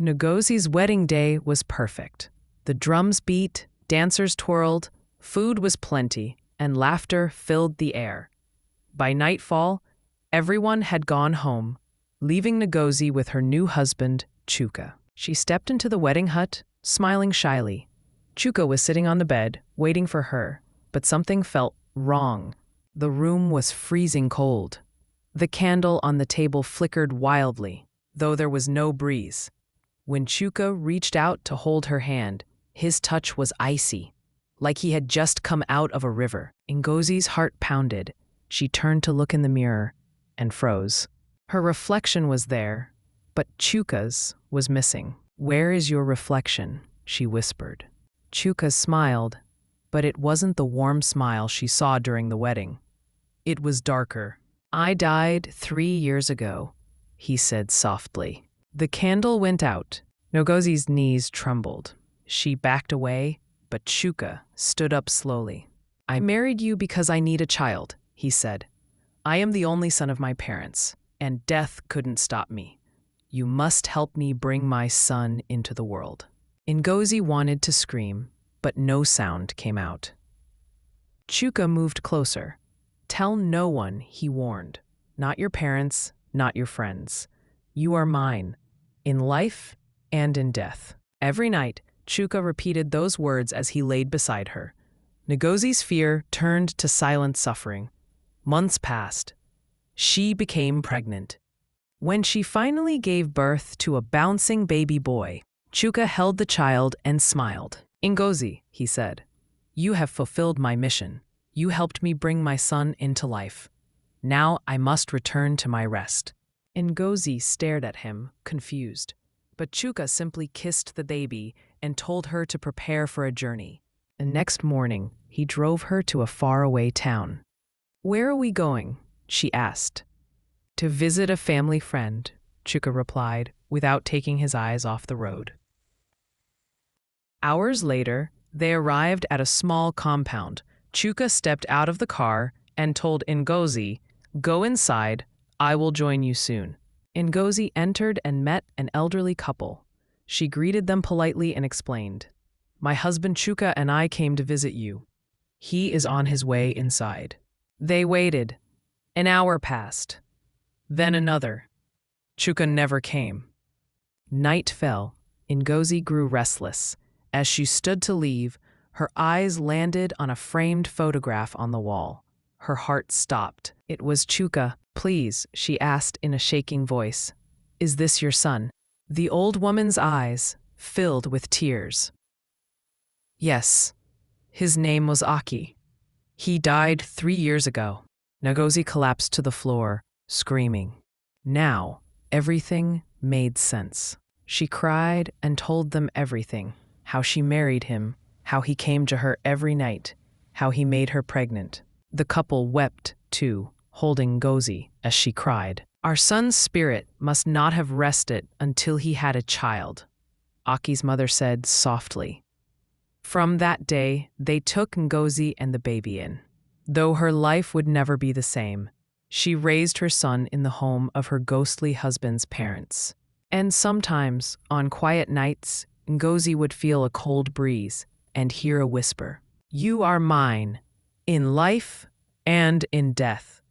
Ngozi's wedding day was perfect. The drums beat, dancers twirled, food was plenty, and laughter filled the air. By nightfall, everyone had gone home, leaving Ngozi with her new husband, Chuka. She stepped into the wedding hut, smiling shyly. Chuka was sitting on the bed, waiting for her, but something felt wrong. The room was freezing cold. The candle on the table flickered wildly, though there was no breeze. When Chuka reached out to hold her hand, his touch was icy, like he had just come out of a river. Ngozi's heart pounded. She turned to look in the mirror and froze. Her reflection was there, but Chuka's was missing. "Where is your reflection?" she whispered. Chuka smiled, but it wasn't the warm smile she saw during the wedding. It was darker. "I died 3 years ago," he said softly. The candle went out. Ngozi's knees trembled. She backed away, but Chuka stood up slowly. "I married you because I need a child," he said. "I am the only son of my parents, and death couldn't stop me. You must help me bring my son into the world." Ngozi wanted to scream, but no sound came out. Chuka moved closer. "Tell no one," he warned. "Not your parents, not your friends. You are mine, in life and in death." Every night, Chuka repeated those words as he laid beside her. Ngozi's fear turned to silent suffering. Months passed. She became pregnant. When she finally gave birth to a bouncing baby boy, Chuka held the child and smiled. "Ngozi," he said, "you have fulfilled my mission. You helped me bring my son into life. Now I must return to my rest." Ngozi stared at him, confused. But Chuka simply kissed the baby and told her to prepare for a journey. The next morning, he drove her to a faraway town. "Where are we going?" she asked. "To visit a family friend," Chuka replied, without taking his eyes off the road. Hours later, they arrived at a small compound. Chuka stepped out of the car and told Ngozi, "Go inside, I will join you soon." Ngozi entered and met an elderly couple. She greeted them politely and explained, "My husband Chuka and I came to visit you. He is on his way inside." They waited. An hour passed. Then another. Chuka never came. Night fell. Ngozi grew restless. As she stood to leave, her eyes landed on a framed photograph on the wall. Her heart stopped. It was Chuka. "Please," she asked in a shaking voice, "is this your son?" The old woman's eyes filled with tears. "Yes. His name was Aki. He died 3 years ago." Ngozi collapsed to the floor, screaming. Now, everything made sense. She cried and told them everything. How she married him, how he came to her every night, how he made her pregnant. The couple wept, too, holding Ngozi as she cried. "Our son's spirit must not have rested until he had a child," Aki's mother said softly. From that day, they took Ngozi and the baby in. Though her life would never be the same, she raised her son in the home of her ghostly husband's parents. And sometimes, on quiet nights, Ngozi would feel a cold breeze and hear a whisper, "You are mine, in life and in death."